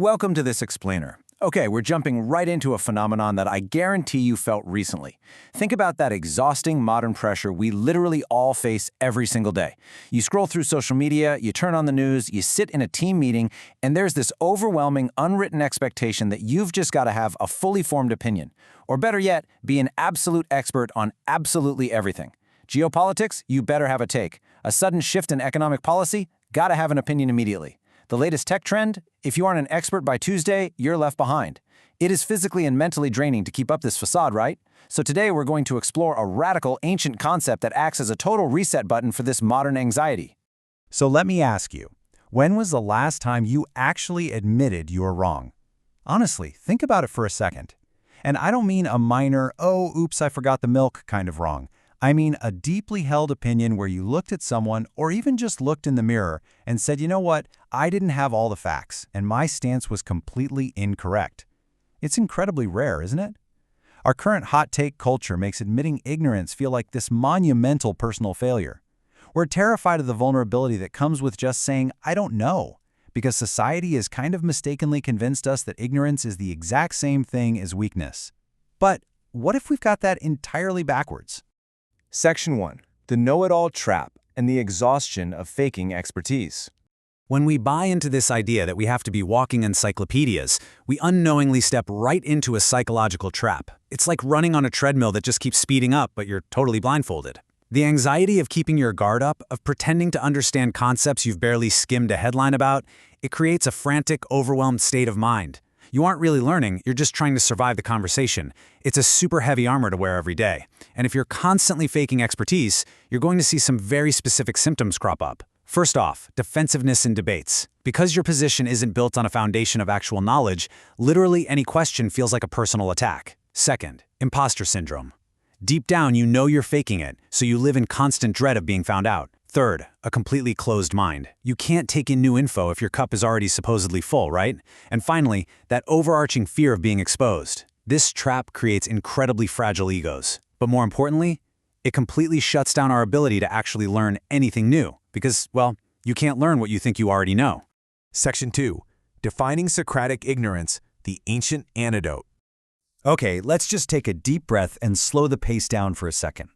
Welcome to this explainer. Okay, we're jumping right into a phenomenon that I guarantee you felt recently. Think about that exhausting modern pressure we literally all face every single day. You scroll through social media, you turn on the news, you sit in a team meeting, and there's this overwhelming, unwritten expectation that you've just got to have a fully formed opinion. Or better yet, be an absolute expert on absolutely everything. Geopolitics? You better have a take. A sudden shift in economic policy? Gotta have an opinion immediately. The latest tech trend? If you aren't an expert by Tuesday, you're left behind. It is physically and mentally draining to keep up this facade, right? So today we're going to explore a radical, ancient concept that acts as a total reset button for this modern anxiety. So let me ask you, when was the last time you actually admitted you were wrong? Honestly, think about it for a second. And I don't mean a minor, oh, oops, I forgot the milk kind of wrong. I mean a deeply held opinion where you looked at someone or even just looked in the mirror and said, you know what, I didn't have all the facts and my stance was completely incorrect. It's incredibly rare, isn't it? Our current hot take culture makes admitting ignorance feel like this monumental personal failure. We're terrified of the vulnerability that comes with just saying, I don't know, because society has kind of mistakenly convinced us that ignorance is the exact same thing as weakness. But what if we've got that entirely backwards? Section 1. The know-it-all trap and the exhaustion of faking expertise. When we buy into this idea that we have to be walking encyclopedias, we unknowingly step right into a psychological trap. It's like running on a treadmill that just keeps speeding up, but you're totally blindfolded. The anxiety of keeping your guard up, of pretending to understand concepts you've barely skimmed a headline about, it creates a frantic, overwhelmed state of mind. You aren't really learning, you're just trying to survive the conversation. It's a super heavy armor to wear every day. And if you're constantly faking expertise, you're going to see some very specific symptoms crop up. First off, defensiveness in debates. Because your position isn't built on a foundation of actual knowledge, literally any question feels like a personal attack. Second, imposter syndrome. Deep down, you know you're faking it, so you live in constant dread of being found out. Third, a completely closed mind. You can't take in new info if your cup is already supposedly full, right? And finally, that overarching fear of being exposed. This trap creates incredibly fragile egos. But more importantly, it completely shuts down our ability to actually learn anything new. Because, well, you can't learn what you think you already know. Section 2. Defining Socratic Ignorance, the Ancient Antidote. Okay, let's just take a deep breath and slow the pace down for a second.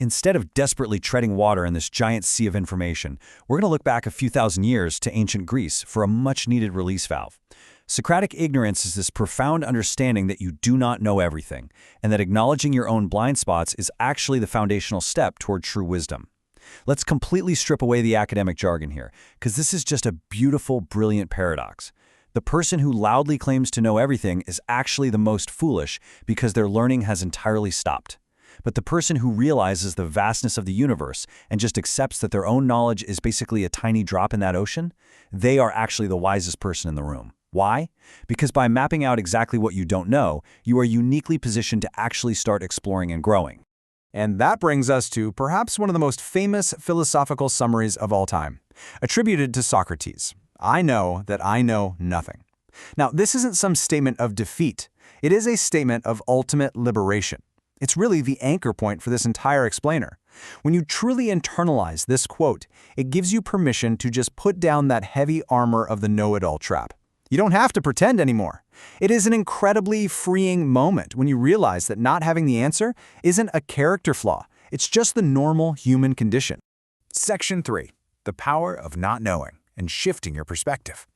Instead of desperately treading water in this giant sea of information, we're going to look back a few thousand years to ancient Greece for a much-needed release valve. Socratic ignorance is this profound understanding that you do not know everything, and that acknowledging your own blind spots is actually the foundational step toward true wisdom. Let's completely strip away the academic jargon here, because this is just a beautiful, brilliant paradox. The person who loudly claims to know everything is actually the most foolish because their learning has entirely stopped. But the person who realizes the vastness of the universe and just accepts that their own knowledge is basically a tiny drop in that ocean, they are actually the wisest person in the room. Why? Because by mapping out exactly what you don't know, you are uniquely positioned to actually start exploring and growing. And that brings us to perhaps one of the most famous philosophical summaries of all time, attributed to Socrates. I know that I know nothing. Now, this isn't some statement of defeat. It is a statement of ultimate liberation. It's really the anchor point for this entire explainer. When you truly internalize this quote, it gives you permission to just put down that heavy armor of the know-it-all trap. You don't have to pretend anymore. It is an incredibly freeing moment when you realize that not having the answer isn't a character flaw. It's just the normal human condition. Section 3. The Power of Not Knowing and Shifting Your Perspective.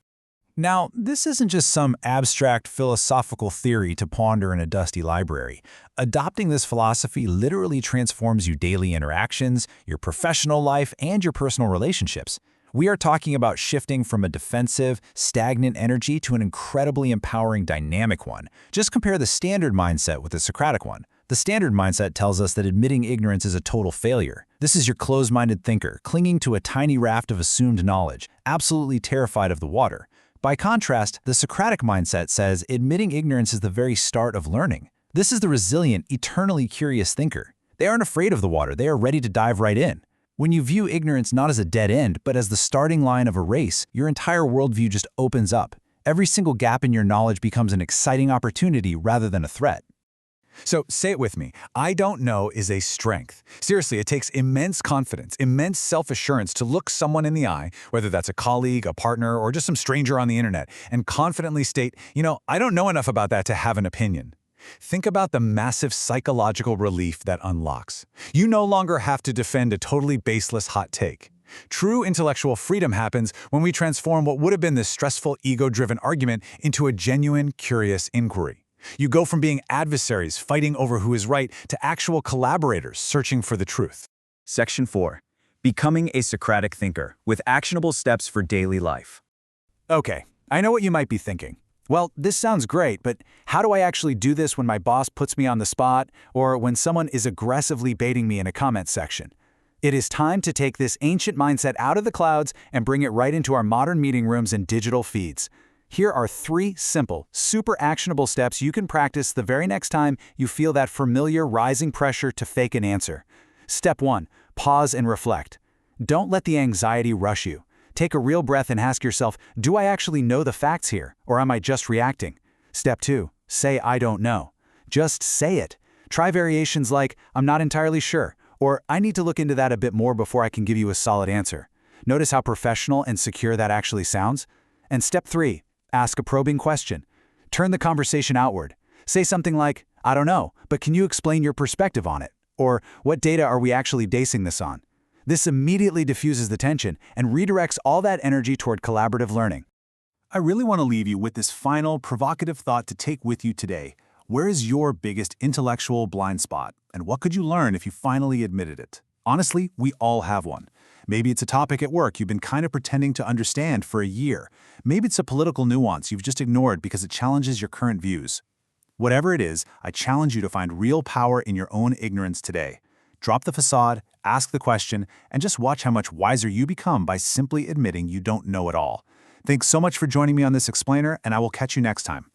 Now, this isn't just some abstract philosophical theory to ponder in a dusty library. Adopting this philosophy literally transforms your daily interactions, your professional life, and your personal relationships. We are talking about shifting from a defensive, stagnant energy to an incredibly empowering, dynamic one. Just compare the standard mindset with the Socratic one. The standard mindset tells us that admitting ignorance is a total failure. This is your closed-minded thinker, clinging to a tiny raft of assumed knowledge, absolutely terrified of the water. By contrast, the Socratic mindset says admitting ignorance is the very start of learning. This is the resilient, eternally curious thinker. They aren't afraid of the water, they are ready to dive right in. When you view ignorance not as a dead end, but as the starting line of a race, your entire worldview just opens up. Every single gap in your knowledge becomes an exciting opportunity rather than a threat. So say it with me. I don't know is a strength. Seriously, it takes immense confidence, immense self-assurance to look someone in the eye, whether that's a colleague, a partner, or just some stranger on the internet, and confidently state, I don't know enough about that to have an opinion. Think about the massive psychological relief that unlocks. You no longer have to defend a totally baseless hot take. True intellectual freedom happens when we transform what would have been this stressful, ego-driven argument into a genuine, curious inquiry. You go from being adversaries fighting over who is right to actual collaborators searching for the truth. Section 4. Becoming a Socratic thinker with actionable steps for daily life. Okay, I know what you might be thinking. Well, this sounds great, but how do I actually do this when my boss puts me on the spot or when someone is aggressively baiting me in a comment section? It is time to take this ancient mindset out of the clouds and bring it right into our modern meeting rooms and digital feeds. Here are 3 simple, super actionable steps you can practice the very next time you feel that familiar rising pressure to fake an answer. Step 1. Pause and reflect. Don't let the anxiety rush you. Take a real breath and ask yourself, do I actually know the facts here, or am I just reacting? Step 2. Say I don't know. Just say it. Try variations like, I'm not entirely sure, or I need to look into that a bit more before I can give you a solid answer. Notice how professional and secure that actually sounds? And step 3. Ask a probing question. Turn the conversation outward. Say something like, I don't know, but can you explain your perspective on it? Or, what data are we actually basing this on? This immediately diffuses the tension and redirects all that energy toward collaborative learning. I really want to leave you with this final, provocative thought to take with you today. Where is your biggest intellectual blind spot? And what could you learn if you finally admitted it? Honestly, we all have one. Maybe it's a topic at work you've been kind of pretending to understand for a year. Maybe it's a political nuance you've just ignored because it challenges your current views. Whatever it is, I challenge you to find real power in your own ignorance today. Drop the facade, ask the question, and just watch how much wiser you become by simply admitting you don't know it all. Thanks so much for joining me on this explainer, and I will catch you next time.